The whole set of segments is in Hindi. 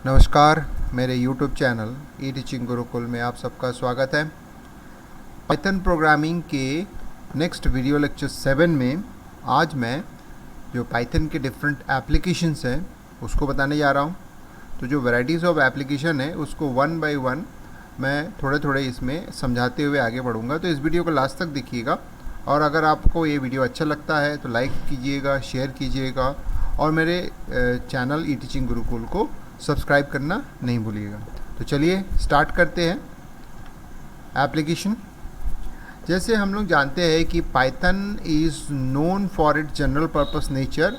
नमस्कार, मेरे YouTube चैनल ई टीचिंग गुरुकुल में आप सबका स्वागत है। पाइथन प्रोग्रामिंग के नेक्स्ट वीडियो लेक्चर 7 में आज मैं जो पाइथन के डिफरेंट एप्लीकेशंस हैं उसको बताने जा रहा हूँ। तो जो वैराइटीज़ ऑफ एप्लीकेशन है उसको वन बाय वन मैं थोड़े थोड़े इसमें समझाते हुए आगे बढ़ूँगा। तो इस वीडियो को लास्ट तक देखिएगा और अगर आपको ये वीडियो अच्छा लगता है तो लाइक कीजिएगा, शेयर कीजिएगा और मेरे चैनल ई टीचिंग गुरुकुल को सब्सक्राइब करना नहीं भूलिएगा। तो चलिए स्टार्ट करते हैं। एप्लीकेशन, जैसे हम लोग जानते हैं कि Python is known for it general purpose nature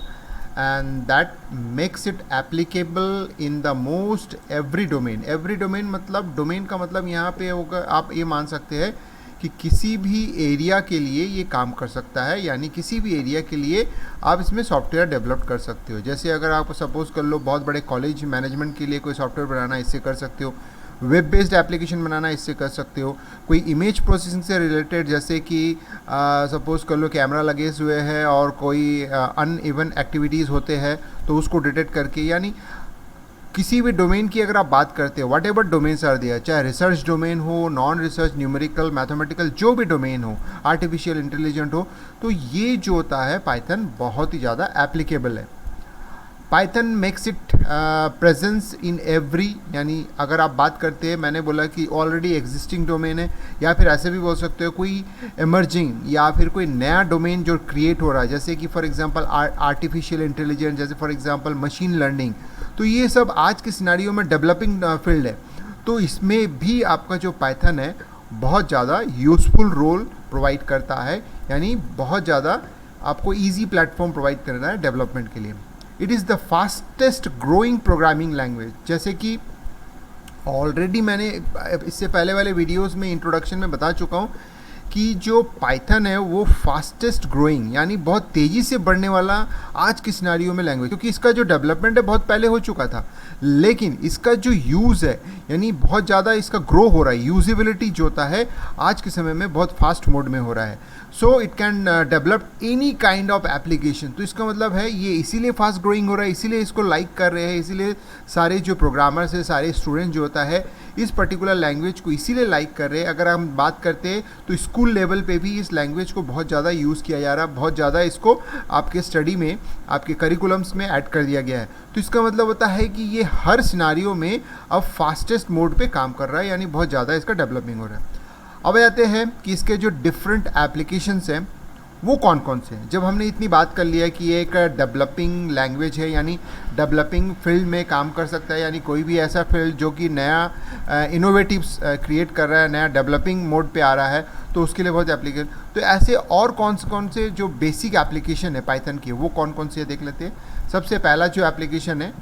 and that makes it applicable in the most every domain. Every domain मतलब, डोमेन का मतलब यहाँ पे होगा, आप ये मान सकते हैं कि किसी भी एरिया के लिए ये काम कर सकता है, यानी किसी भी एरिया के लिए आप इसमें सॉफ्टवेयर डेवलप कर सकते हो। जैसे अगर आप सपोज़ कर लो बहुत बड़े कॉलेज मैनेजमेंट के लिए कोई सॉफ्टवेयर बनाना, इससे कर सकते हो। वेब बेस्ड एप्लीकेशन बनाना, इससे कर सकते हो। कोई इमेज प्रोसेसिंग से रिलेटेड, जैसे कि सपोज़ कर लो कैमरा लगे हुए हैं और कोई अनइवन एक्टिविटीज़ होते हैं तो उसको डिटेक्ट करके, यानी किसी भी डोमेन की अगर आप बात करते हो, वट एवर डोमेन्स आर दिया, चाहे रिसर्च डोमेन हो, नॉन रिसर्च, न्यूमेरिकल, मैथमेटिकल, जो भी डोमेन हो, आर्टिफिशियल इंटेलिजेंट हो, तो ये जो होता है पाइथन बहुत ही ज़्यादा एप्लीकेबल है। Python makes it presence in every, यानी अगर आप बात करते हैं, मैंने बोला कि ऑलरेडी एग्जिस्टिंग डोमेन है, या फिर ऐसे भी बोल सकते हो कोई इमर्जिंग या फिर कोई नया डोमेन जो क्रिएट हो रहा है, जैसे कि फॉर एग्जांपल आर्टिफिशियल इंटेलिजेंस, जैसे फॉर एग्जांपल मशीन लर्निंग। तो ये सब आज के सिनेरियो में डेवलपिंग फील्ड है। तो इसमें भी आपका जो पाइथन है बहुत ज़्यादा यूज़फुल रोल प्रोवाइड करता है, यानी बहुत ज़्यादा आपको ईजी प्लेटफॉर्म प्रोवाइड कर रहा है डेवलपमेंट के लिए। It is the fastest growing programming language, जैसे कि ऑलरेडी मैंने इससे पहले वाले वीडियोस में इंट्रोडक्शन में बता चुका हूँ कि जो पाइथन है वो फास्टेस्ट ग्रोइंग, यानी बहुत तेज़ी से बढ़ने वाला आज के सिनारियो में लैंग्वेज, क्योंकि इसका जो डेवलपमेंट है बहुत पहले हो चुका था, लेकिन इसका जो यूज़ है यानी बहुत ज़्यादा इसका ग्रो हो रहा है। यूजेबिलिटी जो होता है आज के समय में बहुत फास्ट मोड में हो रहा है। So it can develop any kind of application. तो इसका मतलब है ये इसीलिए फास्ट ग्रोइंग हो रहा है, इसीलिए इसको लाइक कर रहे हैं, इसीलिए सारे जो प्रोग्रामर्स है, सारे स्टूडेंट जो होता है इस पर्टिकुलर लैंग्वेज को इसीलिए लाइक कर रहे हैं। अगर हम बात करते हैं तो स्कूल लेवल पे भी इस लैंग्वेज को बहुत ज़्यादा यूज़ किया जा रहा है, बहुत ज़्यादा इसको आपके स्टडी में, आपके करिकुलम्स में ऐड कर दिया गया है। तो इसका मतलब होता है कि ये हर सिनारियो में अब फास्टेस्ट मोड पे काम कर रहा है, यानी बहुत ज़्यादा इसका डेवलपिंग हो रहा है। अब आते हैं कि इसके जो डिफरेंट एप्लीकेशंस हैं वो कौन कौन से हैं। जब हमने इतनी बात कर लिया कि ये एक डेवलपिंग लैंग्वेज है, यानी डेवलपिंग फील्ड में काम कर सकता है, यानी कोई भी ऐसा फील्ड जो कि नया इनोवेटिव्स क्रिएट कर रहा है, नया डेवलपिंग मोड पे आ रहा है, तो उसके लिए बहुत एप्लीकेशन। तो ऐसे और कौन से जो बेसिक एप्लीकेशन है पाइथन की वो कौन कौन से देख लेते हैं। सबसे पहला जो एप्लीकेशन है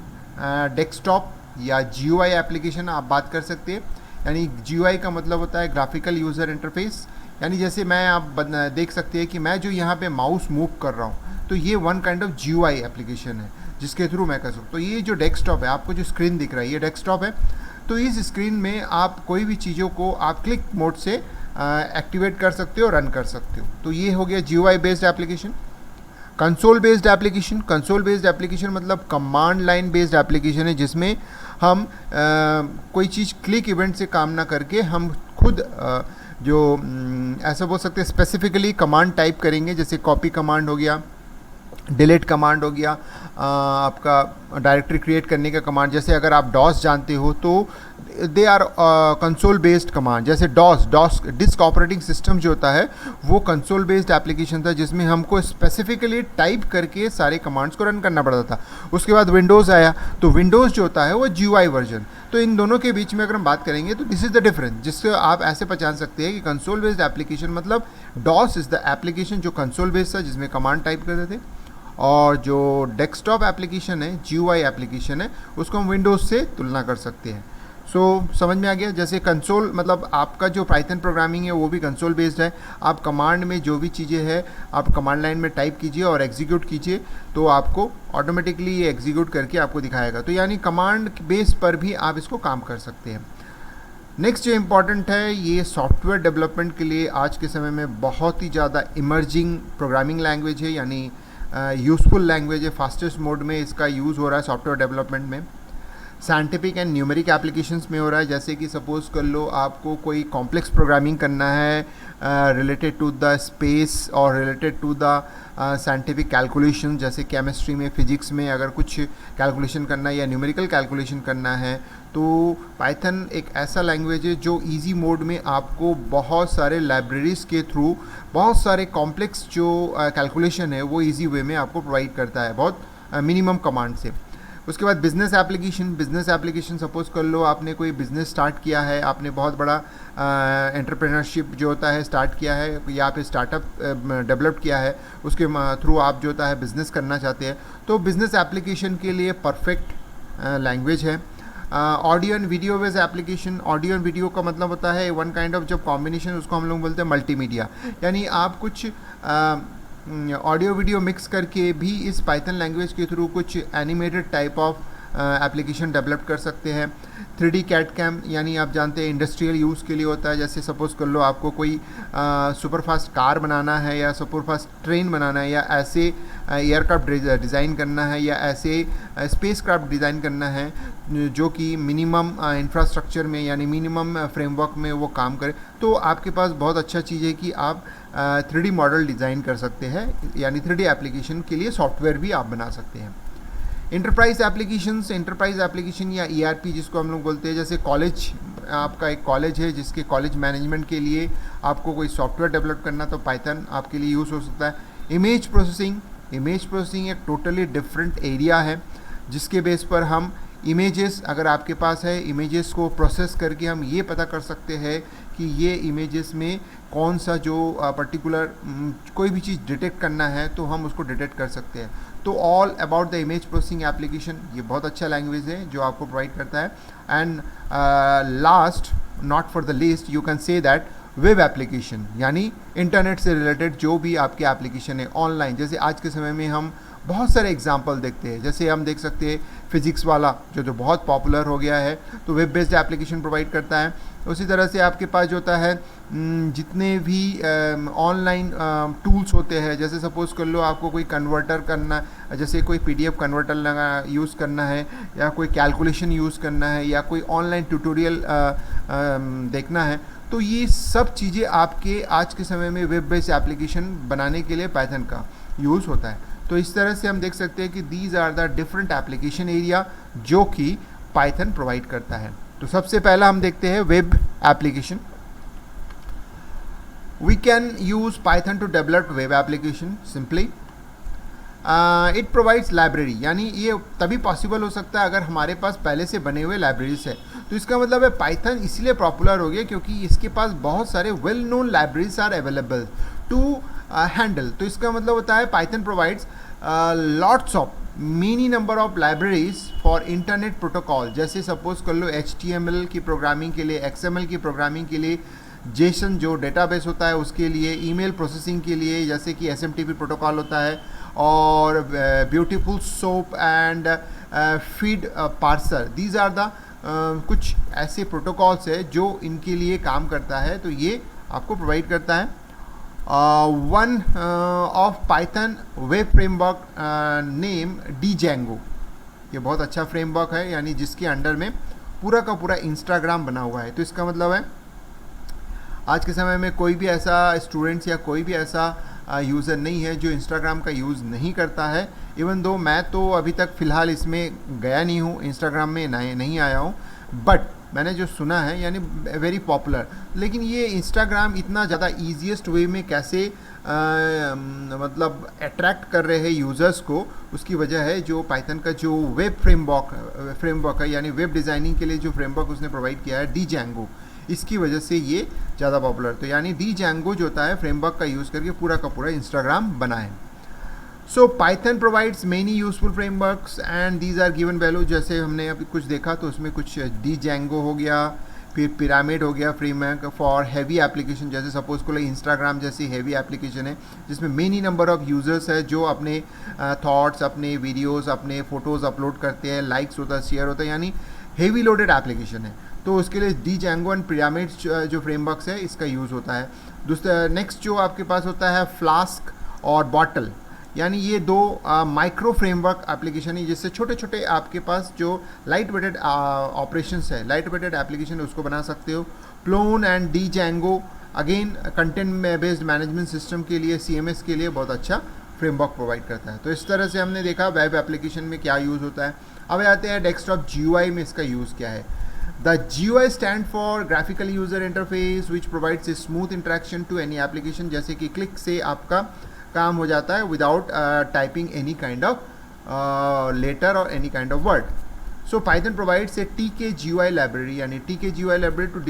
डेस्कटॉप या GUI एप्लीकेशन आप बात कर सकते हैं। यानी GUI का मतलब होता है ग्राफिकल यूज़र इंटरफेस, यानी जैसे मैं आप देख सकते हैं कि मैं जो यहाँ पे माउस मूव कर रहा हूँ तो ये one kind of GUI application है जिसके थ्रू मैं कर सकता हूँ। तो ये जो डेस्कटॉप है, आपको जो स्क्रीन दिख रहा है ये डेस्कटॉप है। तो इस स्क्रीन में आप कोई भी चीज़ों को आप क्लिक मोड से एक्टिवेट कर सकते हो, रन कर सकते हो। तो ये हो गया GUI based application. Console based application, console based application मतलब कमांड लाइन बेस्ड एप्लीकेशन है, जिसमें हम कोई चीज़ क्लिक इवेंट से काम ना करके हम खुद ऐसा बोल सकते हैं स्पेसिफिकली कमांड टाइप करेंगे। जैसे कॉपी कमांड हो गया, डिलीट कमांड हो गया, आपका डायरेक्टरी क्रिएट करने का कमांड। जैसे अगर आप डॉस जानते हो तो they are console based command. जैसे डॉस डिस्क ऑपरेटिंग सिस्टम जो होता है वो कंसोल बेस्ड एप्लीकेशन था, जिसमें हमको स्पेसिफिकली टाइप करके सारे कमांड्स को रन करना पड़ता था। उसके बाद विंडोज़ आया, तो विंडोज़ जो होता है वो GUI वर्जन। तो इन दोनों के बीच में अगर हम बात करेंगे तो दिस इज़ द डिफरेंस, जिससे आप ऐसे पहचान सकते हैं कि कंसोल बेस्ड एप्लीकेशन मतलब डॉस इज़ द एप्लीकेशन जो कंसोल बेस्ड था, जिसमें कमांड टाइप करते थे, और जो डेस्कटॉप एप्लीकेशन है, GUI एप्लीकेशन है, उसको हम विंडोज़ से तुलना कर सकते हैं। समझ में आ गया। जैसे कंसोल मतलब आपका जो पाइथन प्रोग्रामिंग है वो भी कंसोल बेस्ड है। आप कमांड में जो भी चीज़ें हैं आप कमांड लाइन में टाइप कीजिए और एग्जीक्यूट कीजिए, तो आपको ऑटोमेटिकली ये एग्जीक्यूट करके आपको दिखाएगा। तो यानी कमांड बेस पर भी आप इसको काम कर सकते हैं। नेक्स्ट जो इम्पॉर्टेंट है, ये सॉफ्टवेयर डेवलपमेंट के लिए आज के समय में बहुत ही ज़्यादा इमर्जिंग प्रोग्रामिंग लैंग्वेज है, यानी यूज़फुल लैंग्वेज है। फास्टेस्ट मोड में इसका यूज़ हो रहा है सॉफ्टवेयर डेवलपमेंट में। साइंटिफिक एंड न्यूमेरिक एप्लीकेशंस में हो रहा है, जैसे कि सपोज़ कर लो आपको कोई कॉम्प्लेक्स प्रोग्रामिंग करना है रिलेटेड टू द स्पेस और related to the scientific calculation, जैसे केमिस्ट्री में, फिजिक्स में अगर कुछ कैलकुलेशन करना है या न्यूमेरिकल कैलकुलेशन करना है, तो पाइथन एक ऐसा लैंग्वेज है जो इजी मोड में आपको बहुत सारे लाइब्रेरीज़ के थ्रू बहुत सारे कॉम्प्लेक्स जो कैलकुलेशन है वो इजी वे में आपको प्रोवाइड करता है, बहुत मिनिमम कमांड से। उसके बाद बिज़नेस एप्लीकेशन सपोज़ कर लो आपने कोई बिज़नेस स्टार्ट किया है, आपने बहुत बड़ा एंटरप्रेन्योरशिप जो होता है स्टार्ट किया है या फिर स्टार्टअप डेवलप किया है, उसके थ्रू आप जो होता है बिज़नेस करना चाहते हैं, तो बिज़नेस एप्लीकेशन के लिए परफेक्ट लैंग्वेज है। Audio and video based application, audio and video का मतलब होता है वन काइंड ऑफ जब कॉम्बिनेशन, उसको हम लोग बोलते हैं मल्टीमीडिया, यानी आप कुछ ऑडियो वीडियो मिक्स करके भी इस पाइथन लैंग्वेज के थ्रू कुछ animated type of application develop कर सकते हैं। 3D कैट कैम, यानी आप जानते हैं इंडस्ट्रियल यूज़ के लिए होता है, जैसे सपोज़ कर लो आपको कोई सुपर फास्ट कार बनाना है या सुपर फास्ट ट्रेन बनाना है या ऐसे एयरक्राफ्ट डिज़ाइन करना है या ऐसे स्पेस क्राफ्ट डिज़ाइन करना है जो कि मिनिमम इंफ्रास्ट्रक्चर में यानी मिनिमम फ्रेमवर्क में वो काम करे, तो आपके पास बहुत अच्छा चीज़ है कि आप 3D मॉडल डिज़ाइन कर सकते हैं, यानी 3D एप्लीकेशन के लिए सॉफ्टवेयर भी आप बना सकते हैं। इंटरप्राइज एप्लीकेशन या ERP जिसको हम लोग बोलते हैं, जैसे कॉलेज, आपका एक कॉलेज है जिसके कॉलेज मैनेजमेंट के लिए आपको कोई सॉफ्टवेयर डेवलप करना, तो पाइथन आपके लिए यूज़ हो सकता है। इमेज प्रोसेसिंग एक टोटली डिफरेंट एरिया है जिसके बेस पर हम इमेजेस, अगर आपके पास है, इमेजेस को प्रोसेस करके हम ये पता कर सकते हैं कि ये इमेजेस में कौन सा जो पर्टिकुलर कोई भी चीज़ डिटेक्ट करना है तो हम उसको डिटेक्ट कर सकते हैं। तो all about the image processing application, ये बहुत अच्छा लैंग्वेज है जो आपको प्रोवाइड करता है। And last not for the least you can say that web application, यानी इंटरनेट से रिलेटेड जो भी आपके एप्लीकेशन है ऑनलाइन, जैसे आज के समय में हम बहुत सारे एग्जाम्पल देखते हैं, जैसे हम देख सकते हैं फिज़िक्स वाला जो बहुत पॉपुलर हो गया है, तो वेब बेस्ड एप्लीकेशन प्रोवाइड करता है। उसी तरह से आपके पास जो होता है जितने भी ऑनलाइन टूल्स होते हैं, जैसे सपोज़ कर लो आपको कोई कन्वर्टर करना, जैसे कोई PDF कन्वर्टर यूज़ करना है या कोई कैलकुलेशन यूज़ करना है या कोई ऑनलाइन ट्यूटोरियल देखना है, तो ये सब चीज़ें आपके आज के समय में वेब बेस्ड एप्लीकेशन बनाने के लिए पाइथन का यूज़ होता है। तो इस तरह से हम देख सकते हैं कि these are the different application area जो कि पाइथन प्रोवाइड करता है। तो सबसे पहला हम देखते हैं web application. We can use Python to develop web application simply. It provides library, यानी ये तभी पॉसिबल हो सकता है अगर हमारे पास पहले से बने हुए लाइब्रेरीज है। तो इसका मतलब है पाइथन इसलिए पॉपुलर हो गया क्योंकि इसके पास बहुत सारे well known libraries are available to handle. तो इसका मतलब होता है Python provides lots of many number of libraries for internet protocol, जैसे सपोज कर लो HTML की प्रोग्रामिंग के लिए, XML की प्रोग्रामिंग के लिए, जेसन जो डेटाबेस होता है उसके लिए, ईमेल प्रोसेसिंग के लिए जैसे कि SMTP प्रोटोकॉल होता है, और beautiful soup and feed parser, these are the कुछ ऐसे प्रोटोकॉल्स है जो इनके लिए काम करता है। तो ये आपको प्रोवाइड करता है। One of Python web framework name Django, ये बहुत अच्छा फ्रेमवर्क है, यानी जिसके अंडर में पूरा का पूरा इंस्टाग्राम बना हुआ है। तो इसका मतलब है आज के समय में कोई भी ऐसा स्टूडेंट्स या कोई भी ऐसा यूज़र नहीं है जो इंस्टाग्राम का यूज़ नहीं करता है। इवन दो मैं तो अभी तक फ़िलहाल इसमें गया नहीं हूँ, इंस्टाग्राम में नहीं आया हूँ, बट मैंने जो सुना है यानी वेरी पॉपुलर। लेकिन ये इंस्टाग्राम इतना ज़्यादा ईजीएस्ट वे में कैसे मतलब अट्रैक्ट कर रहे हैं यूज़र्स को, उसकी वजह है जो पाइथन का जो वेब फ्रेमवर्क है, यानी वेब डिज़ाइनिंग के लिए जो फ्रेमवर्क उसने प्रोवाइड किया है Django, इसकी वजह से ये ज़्यादा पॉपुलर। तो यानी Django जो होता है फ्रेमवर्क का यूज़ करके पूरा का पूरा इंस्टाग्राम बना है। So Python provides many useful frameworks and these are given value, जैसे हमने अभी कुछ देखा तो उसमें कुछ Django हो गया, फिर पिरामिड हो गया फ्रेमवर्क फॉर हैवी एप्लीकेशन, जैसे सपोज को इंस्टाग्राम जैसी हैवी एप्लीकेशन है जिसमें मेनी नंबर ऑफ यूज़र्स है जो अपने थॉट्स, अपने वीडियोस, अपने फ़ोटोज़ अपलोड करते हैं, लाइक्स होता है, शेयर होता है, यानी हेवी लोडेड एप्लीकेशन है। तो उसके लिए Django एंड पिरामिड जो फ्रेमवर्क्स है इसका यूज़ होता है। दूसरा नेक्स्ट जो आपके पास होता है फ्लास्क और बॉटल, यानी ये दो माइक्रो फ्रेमवर्क एप्लीकेशन है, जिससे छोटे छोटे आपके पास जो लाइट वेटेड ऑपरेशंस है, लाइट वेटेड एप्लीकेशन है, उसको बना सकते हो। Plone and Django again content based management system के लिए, CMS के लिए बहुत अच्छा फ्रेमवर्क प्रोवाइड करता है। तो इस तरह से हमने देखा वेब एप्लीकेशन में क्या यूज़ होता है। अब आते हैं डेस्कटॉप GUI में इसका यूज़ क्या है। The GUI stand for graphical user interface which provides a smooth interaction to any application, जैसे कि क्लिक से आपका काम हो जाता है without typing any kind of letter और any kind of word. So Python provides a TK-GUI library, यानी TK-GUI लाइब्रेरी टू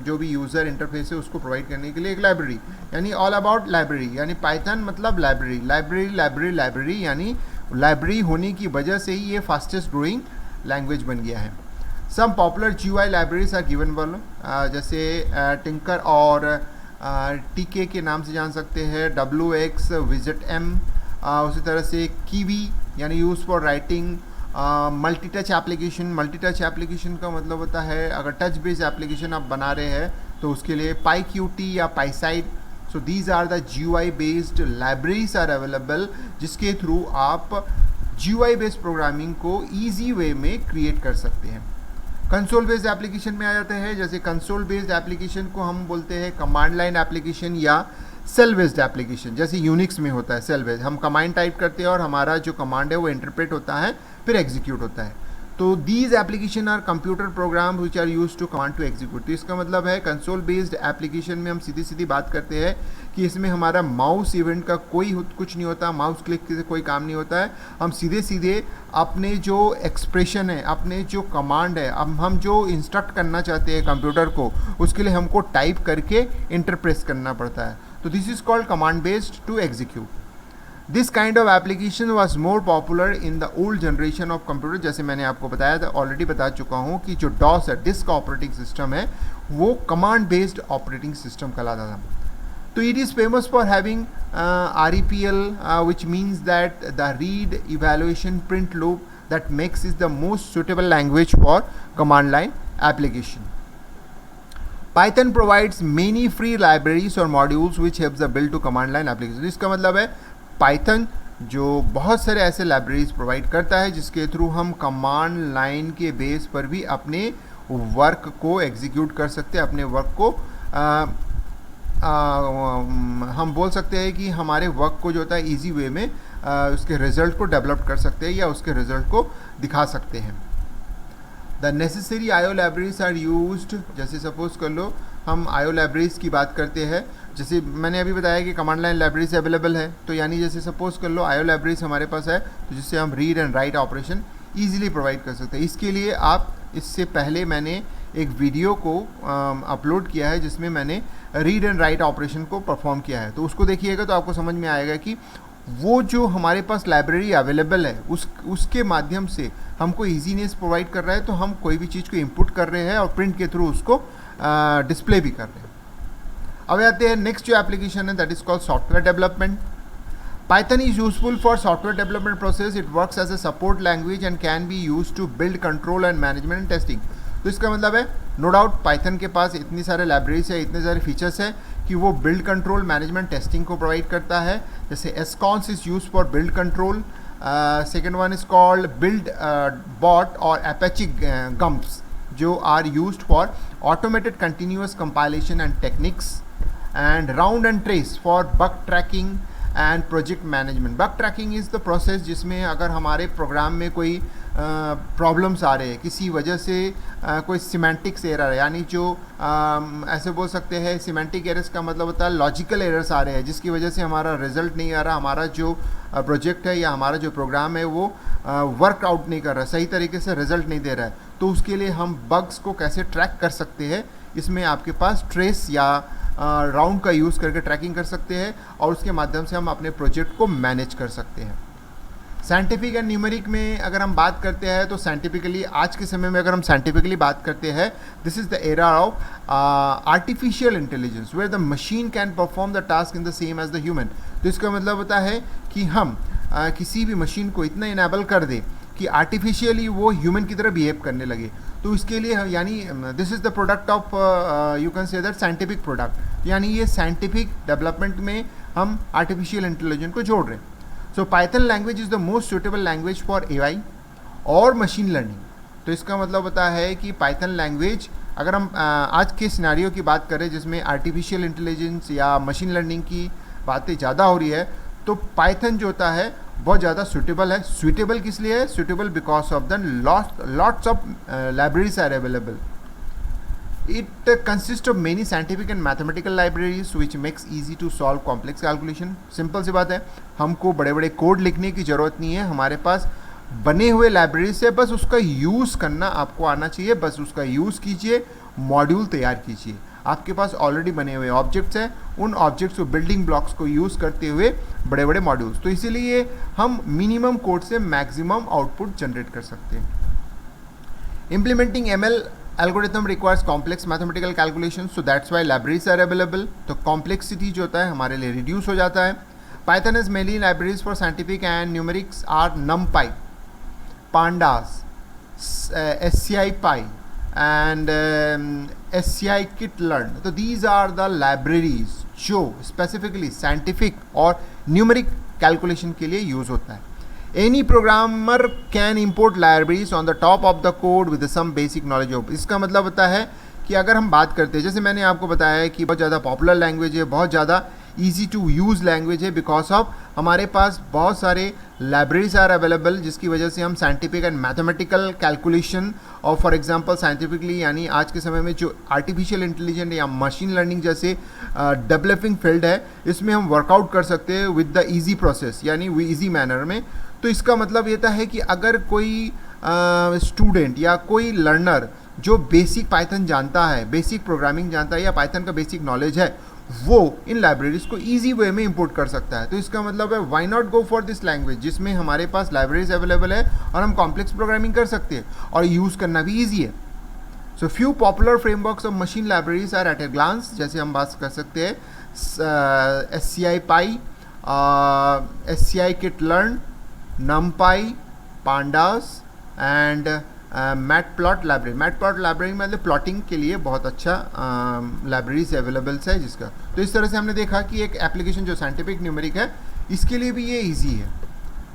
जो भी यूज़र इंटरफेस है उसको प्रोवाइड करने के लिए एक लाइब्रेरी, यानी ऑल अबाउट लाइब्रेरी। यानी पाइथन मतलब लाइब्रेरी, लाइब्रेरी लाइब्रेरी लाइब्रेरी, यानी लाइब्रेरी होने की वजह से ही ये फास्टेस्ट ग्रोइंग लैंग्वेज बन गया है। Some popular GUI libraries are given below, जैसे टिंकर और TK के नाम से जान सकते हैं, WX, WizardM, उसी तरह से Kiwi यानी use for writing, multi touch application. Multi touch application का मतलब होता है अगर टच बेस्ड एप्लीकेशन आप बना रहे हैं तो उसके लिए PyQt या PySide। So these are the GUI based libraries are available, जिसके थ्रू आप GUI बेस्ड प्रोग्रामिंग को ईजी वे में क्रिएट कर सकते हैं। कंसोल बेस्ड एप्लीकेशन में आ जाते हैं, जैसे कंसोल बेस्ड एप्लीकेशन को हम बोलते हैं कमांड लाइन एप्लीकेशन या सेल बेस्ड एप्लीकेशन। जैसे यूनिक्स में होता है सेल बेस्ड, हम कमांड टाइप करते हैं और हमारा जो कमांड है वो इंटरप्रेट होता है फिर एग्जीक्यूट होता है। तो these application are computer program which are use to command to execute. तो इसका मतलब है कंसोल बेस्ड एप्लीकेशन में हम सीधी सीधी बात करते हैं कि इसमें हमारा माउस इवेंट का कुछ नहीं होता, माउस क्लिक से कोई काम नहीं होता है। हम सीधे सीधे अपने जो एक्सप्रेशन है, अपने जो कमांड है, अब हम जो इंस्ट्रक्ट करना चाहते हैं कंप्यूटर को, उसके लिए हमको टाइप करके इंटरप्रेस करना पड़ता है। तो this is called command based to execute. This kind of application was more popular in the old generation of computer. जैसे मैंने आपको बताया था, ऑलरेडी बता चुका हूँ कि जो DOS है, डिस्क ऑपरेटिंग सिस्टम है, वो कमांड बेस्ड ऑपरेटिंग सिस्टम कहलाता था। तो it is famous for having REPL which means that the read evaluation print loop that makes it the most suitable language for command line application. Python provides many free libraries or modules which helps the build to command line application. इसका मतलब है Python जो बहुत सारे ऐसे लाइब्रेरीज प्रोवाइड करता है जिसके थ्रू हम कमांड लाइन के बेस पर भी अपने वर्क को एग्जीक्यूट कर सकते हैं, अपने वर्क को हम बोल सकते हैं कि हमारे वर्क को जो होता है ईजी वे में उसके रिजल्ट को डेवलप कर सकते हैं या उसके रिजल्ट को दिखा सकते हैं। The necessary IO libraries are used, जैसे सपोज कर लो हम IO लाइब्रेरीज की बात करते हैं, जैसे मैंने अभी बताया कि कमांड लाइन लाइब्रेरीज अवेलेबल है, तो यानी जैसे सपोज कर लो IO लाइब्रेरीज हमारे पास है, तो जिससे हम read and write operation easily provide कर सकते हैं। इसके लिए आप, इससे पहले मैंने एक वीडियो को अपलोड किया है जिसमें मैंने रीड एंड राइट ऑपरेशन को परफॉर्म किया है, तो उसको देखिएगा तो आपको समझ में आएगा कि वो जो हमारे पास लाइब्रेरी अवेलेबल है उसके माध्यम से हमको ईजीनेस प्रोवाइड कर रहा है। तो हम कोई भी चीज़ को इनपुट कर रहे हैं और प्रिंट के थ्रू उसको डिस्प्ले भी कर रहे हैं। अब आते हैं नेक्स्ट जो एप्लीकेशन है, that is called software development. Python is useful for software development process. It works as a support language and can be used to build, control and management and testing. तो इसका मतलब है नो डाउट पाइथन के पास इतनी सारे लाइब्रेरीज है, इतने सारे फीचर्स हैं कि वो बिल्ड, कंट्रोल, मैनेजमेंट, टेस्टिंग को प्रोवाइड करता है। जैसे SCONS is use for build control, second one is called build bot और Apache गम्प्स जो are used for automated continuous compilation and techniques, and round and trace for bug tracking and project management. Bug tracking is the process जिसमें अगर हमारे प्रोग्राम में कोई प्रॉब्लम्स आ रहे हैं, किसी वजह से कोई सिमेंटिक्स एरर है, यानी जो ऐसे बोल सकते हैं सिमेंटिक एरर्स का मतलब होता है लॉजिकल एरर्स आ रहे हैं जिसकी वजह से हमारा रिजल्ट नहीं आ रहा, हमारा जो प्रोजेक्ट है या हमारा जो प्रोग्राम है वो वर्कआउट नहीं कर रहा, सही तरीके से रिजल्ट नहीं दे रहा है। तो उसके लिए हम बग्स को कैसे ट्रैक कर सकते हैं, इसमें आपके पास ट्रेस या राउंड का यूज़ करके ट्रैकिंग कर सकते हैं और उसके माध्यम से हम अपने प्रोजेक्ट को मैनेज कर सकते हैं। साइंटिफिक एंड न्यूमेरिक में अगर हम बात करते हैं तो साइंटिफिकली आज के समय में अगर हम साइंटिफिकली बात करते हैं, this is the era of artificial intelligence where the machine can perform the task in the same as the human. तो इसका मतलब होता है कि हम किसी भी मशीन को इतना इनेबल कर दे कि आर्टिफिशियली वो ह्यूमन की तरह बिहेव करने लगे। तो इसके लिए यानी this is the product of you can say that scientific product, यानी ये साइंटिफिक डेवलपमेंट में हम आर्टिफिशियल इंटेलिजेंस को जोड़ रहे हैं। सो Python language is the most suitable language for AI और मशीन लर्निंग। तो इसका मतलब होता है कि पाइथन लैंग्वेज, अगर हम आज के सिनेरियो की बात करें जिसमें आर्टिफिशियल इंटेलिजेंस या मशीन लर्निंग की बातें ज़्यादा हो रही है, तो पाइथन जो होता है बहुत ज़्यादा सूटेबल है। सूटेबल किस लिए है? Suitable because of the lots of libraries are available. It consists of many scientific and mathematical libraries which makes easy to solve complex calculation। Simple सी बात है, हमको बड़े बड़े कोड लिखने की ज़रूरत नहीं है, हमारे पास बने हुए लाइब्रेरी से बस उसका यूज़ करना आपको आना चाहिए, बस उसका यूज़ कीजिए, मॉड्यूल तैयार कीजिए। आपके पास ऑलरेडी बने हुए ऑब्जेक्ट्स हैं, उन ऑब्जेक्ट्स को, बिल्डिंग ब्लॉक्स को यूज़ करते हुए बड़े बड़े मॉड्यूल्स, तो इसीलिए हम मिनिमम कोड से मैक्सिमम आउटपुट जनरेट कर सकते हैं। Implementing ML algorithm requires complex mathematical calculations, so that's why libraries are available। तो complexity जो होता है हमारे लिए reduce हो जाता है। Python is mainly libraries for scientific and numerics are NumPy, Pandas, SciPy and scikit-learn। तो these are the libraries जो specifically scientific और numeric calculation के लिए use होता है। Any programmer can import libraries on the top of the code with some basic knowledge of। इसका मतलब होता है कि अगर हम बात करते हैं, जैसे मैंने आपको बताया है कि बहुत ज़्यादा पॉपुलर लैंग्वेज है, बहुत ज़्यादा ईजी टू यूज़ लैंग्वेज है, बिकॉज ऑफ हमारे पास बहुत सारे लाइब्रेरीज आर अवेलेबल, जिसकी वजह से हम साइंटिफिक एंड मैथमेटिकल कैलकुलेशन और फॉर एग्जांपल साइंटिफिकली, यानी आज के समय में जो आर्टिफिशियल इंटेलिजेंस या मशीन लर्निंग जैसे डेवलपिंग फील्ड है, इसमें हम वर्कआउट कर सकते हैं विद द ईजी प्रोसेस, यानी ईजी मैनर में। तो इसका मतलब ये है कि अगर कोई स्टूडेंट या कोई लर्नर जो बेसिक पाइथन जानता है, बेसिक प्रोग्रामिंग जानता है या पाइथन का बेसिक नॉलेज है, वो इन लाइब्रेरीज को इजी वे में इंपोर्ट कर सकता है। तो इसका मतलब है why not go for this language जिसमें हमारे पास लाइब्रेरीज अवेलेबल है और हम कॉम्प्लेक्स प्रोग्रामिंग कर सकते हैं और यूज़ करना भी ईजी है। So few popular frameworks of machine libraries are at a glance, जैसे हम बात कर सकते हैं SciPy, scikit-learn, NumPy, Pandas and matplot library. Matplot library मतलब प्लॉटिंग के लिए बहुत अच्छा लाइब्रेरीज अवेलेबल्स है जिसका। तो इस तरह से हमने देखा कि एक एप्लीकेशन जो साइंटिफिक न्यूमेरिक है, इसके लिए भी ये इजी है।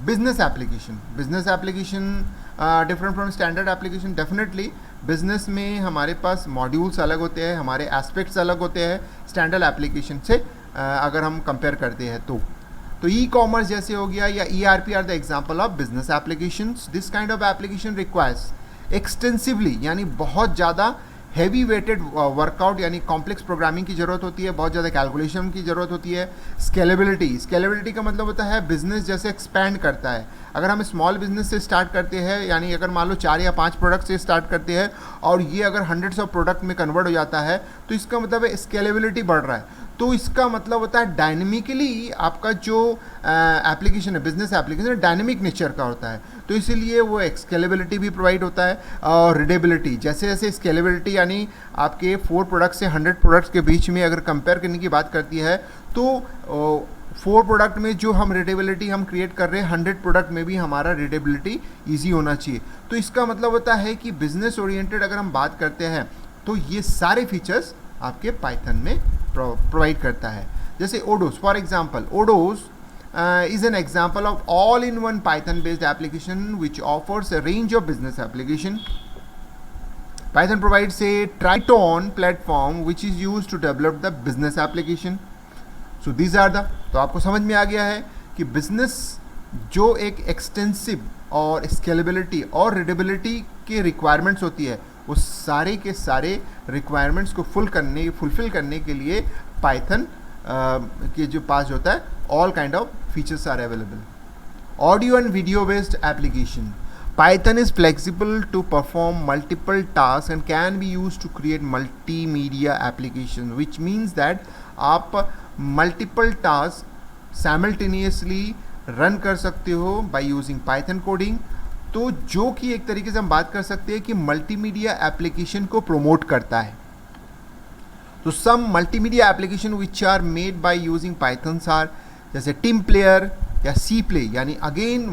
Business application different from standard application. Definitely business में हमारे पास मॉड्यूल्स अलग होते हैं, हमारे एस्पेक्ट्स अलग होते हैं स्टैंडर्ड एप्लीकेशन से अगर हम कंपेयर करते हैं तो ई कॉमर्स जैसे हो गया या ERP are the example of business applications. This kind of application requires extensively, यानी बहुत ज़्यादा हैवी वेटेड वर्कआउट, यानी कॉम्प्लेक्स प्रोग्रामिंग की ज़रूरत होती है, बहुत ज़्यादा कैलकुलेशन की ज़रूरत होती है। स्केलेबिलिटी का मतलब होता है बिजनेस जैसे एक्सपैंड करता है। अगर हम स्मॉल बिजनेस से स्टार्ट करते हैं, यानी अगर मान लो 4 या 5 प्रोडक्ट से स्टार्ट करते हैं और ये अगर हंड्रेड्स ऑफ प्रोडक्ट में कन्वर्ट हो जाता है, तो इसका मतलब है स्केलेबिलिटी बढ़ रहा है। तो इसका मतलब होता है डायनेमिकली आपका जो एप्लीकेशन है, बिजनेस एप्लीकेशन डायनेमिक नेचर का होता है, तो इसीलिए वो स्केलेबिलिटी भी प्रोवाइड होता है और रीडेबिलिटी। जैसे जैसे स्केलेबिलिटी यानी आपके 4 प्रोडक्ट से 100 प्रोडक्ट्स के बीच में अगर कंपेयर करने की बात करती है, तो 4 प्रोडक्ट में जो हम रीडेबिलिटी हम क्रिएट कर रहे हैं, 100 प्रोडक्ट में भी हमारा रीडेबिलिटी ईजी होना चाहिए। तो इसका मतलब होता है कि बिजनेस ओरिएंटेड अगर हम बात करते हैं तो ये सारे फीचर्स आपके पाइथन में प्रोवाइड करता है। जैसे ओडोस, फॉर एग्जांपल ओडोस is an example of all-in-one Python-based application which offers a range of business application. Python provides a Triton platform which is used to develop the business application. So these are the, तो आपको समझ में आ गया है कि बिजनेस जो एक एक्सटेंसिव और स्केलेबिलिटी और रीडेबिलिटी के रिक्वायरमेंट्स होती है, वो सारे के सारे रिक्वायरमेंट्स को फुलफिल करने के लिए पाइथन के जो पास होता है all kind of features are available. Audio and video based application. Python is flexible to perform multiple tasks and can be used to create multimedia applications, which means that आप multiple tasks simultaneously run कर सकते हो by using Python coding। तो जो कि एक तरीके से हम बात कर सकते हैं कि मल्टीमीडिया एप्लीकेशन को प्रोमोट करता है। तो some multimedia application which are made by using Pythons are जैसे टीम प्लेयर या सी प्ले, यानी again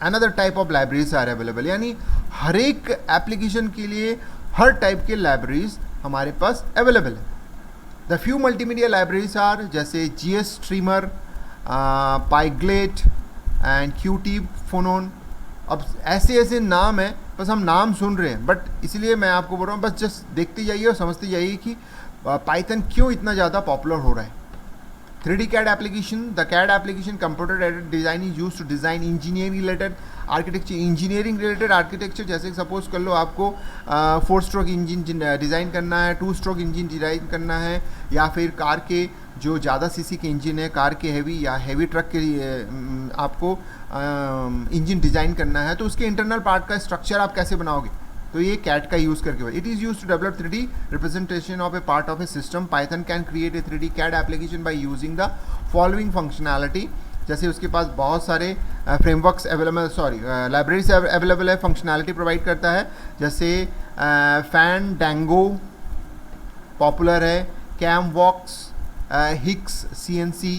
another type of libraries are available, यानी हर एक एप्लीकेशन के लिए हर टाइप के लाइब्रेरीज हमारे पास अवेलेबल है। The few multimedia libraries are जैसे GS streamer, pyglet and Qt phonon. अब ऐसे ऐसे नाम हैं, बस हम नाम सुन रहे हैं, बट इसलिए मैं आपको बोल रहा हूँ बस जस्ट देखते जाइए और समझते जाइए कि पाइथन क्यों इतना ज़्यादा पॉपुलर हो रहा है। 3D CAD application, the CAD application computer aided design is used to design engineering related architecture, engineering related architecture। जैसे सपोज कर लो आपको 4 स्ट्रोक इंजन डिज़ाइन करना है, 2 स्ट्रोक इंजन डिज़ाइन करना है, या फिर कार के जो ज़्यादा सीसी के इंजन है, कार के हैवी या हैवी ट्रक के लिए आपको इंजन डिज़ाइन करना है, तो उसके इंटरनल पार्ट का स्ट्रक्चर आप कैसे बनाओगे, तो ये कैट का यूज़ करके। It is use to develop 3D representation of a part of a system. Python can create a 3D CAD application by using the following functionality. जैसे उसके पास बहुत सारे फ्रेमवर्क्स अवेलेबल, लाइब्रेरीज अवेलेबल है, फंक्शनैलिटी प्रोवाइड करता है। जैसे फैंडांगो पॉपुलर है, कैमवॉक्स, हिक्स CNC,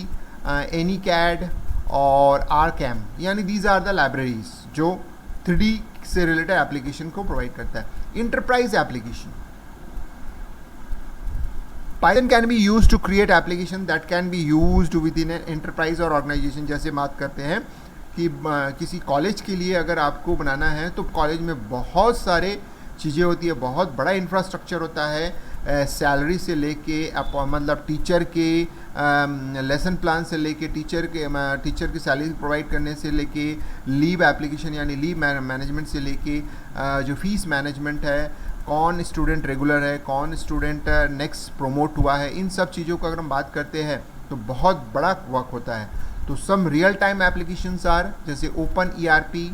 एनीकैड और आरकैम, यानी दीज आर द लाइब्रेरीज जो 3D से रिलेटेड एप्लीकेशन को प्रोवाइड करता है। Enterprise application, Python can be used to create application that can be used within an enterprise or organization। जैसे बात करते हैं कि किसी कॉलेज के लिए अगर आपको बनाना है, तो कॉलेज में बहुत सारे चीज़ें होती है, बहुत बड़ा इंफ्रास्ट्रक्चर होता है, सैलरी से लेके मतलब टीचर के लेसन प्लान से लेके टीचर की सैलरी प्रोवाइड करने से लेके लीव एप्लीकेशन यानी लीव मैनेजमेंट से लेके जो फीस मैनेजमेंट है, कौन स्टूडेंट रेगुलर है, कौन स्टूडेंट नेक्स्ट प्रोमोट हुआ है, इन सब चीज़ों को अगर हम बात करते हैं तो बहुत बड़ा वर्क होता है। तो some real time applications are, जैसे ओपन ERP,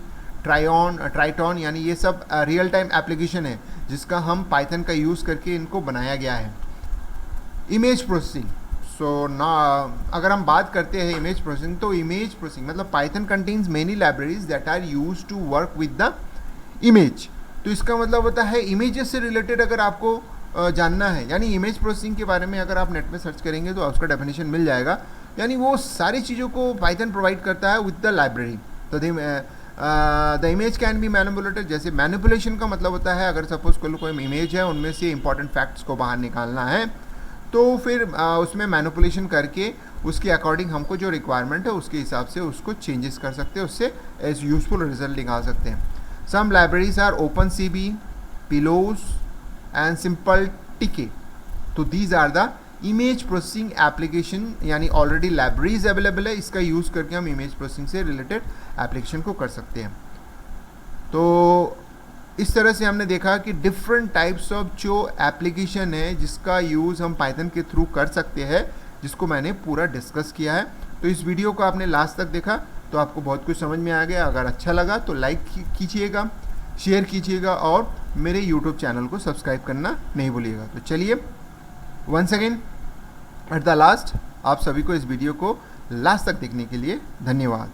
ट्राइटॉन, यानी ये सब रियल टाइम एप्लीकेशन है जिसका हम पाइथन का यूज़ करके इनको बनाया गया है। इमेज प्रोसेसिंग, अगर हम बात करते हैं इमेज प्रोसेसिंग, तो इमेज प्रोसेसिंग मतलब Python contains many libraries that are used to work with the image. तो इसका मतलब होता है इमेजेस से रिलेटेड अगर आपको जानना है, यानी इमेज प्रोसेसिंग के बारे में अगर आप नेट में सर्च करेंगे तो उसका डेफिनेशन मिल जाएगा, यानी वो सारी चीज़ों को पाइथन प्रोवाइड करता है विद द लाइब्रेरी। तो the image can be manipulated. जैसे मैनिपुलेशन का मतलब होता है अगर सपोज कोई इमेज है, उनमें से इंपॉर्टेंट फैक्ट्स को बाहर निकालना है, तो फिर उसमें मैनिपुलेशन करके उसके अकॉर्डिंग हमको जो रिक्वायरमेंट है उसके हिसाब से उसको चेंजेस कर सकते हैं, उससे एज यूजफुल रिजल्ट निकाल सकते हैं। Some libraries are OpenCV, Pillows and simple TK. तो these are the image processing application, यानी ऑलरेडी लाइब्रेरीज अवेलेबल है, इसका यूज़ करके हम इमेज प्रोसेसिंग से रिलेटेड एप्लीकेशन को कर सकते हैं। तो इस तरह से हमने देखा कि डिफरेंट टाइप्स ऑफ जो एप्लीकेशन है जिसका यूज़ हम पाइथन के थ्रू कर सकते हैं, जिसको मैंने पूरा डिस्कस किया है। तो इस वीडियो को आपने लास्ट तक देखा तो आपको बहुत कुछ समझ में आ गया। अगर अच्छा लगा तो लाइक कीजिएगा, शेयर कीजिएगा और मेरे यूट्यूब चैनल को सब्सक्राइब करना नहीं भूलिएगा। तो चलिए once again at the last, आप सभी को इस वीडियो को लास्ट तक देखने के लिए धन्यवाद।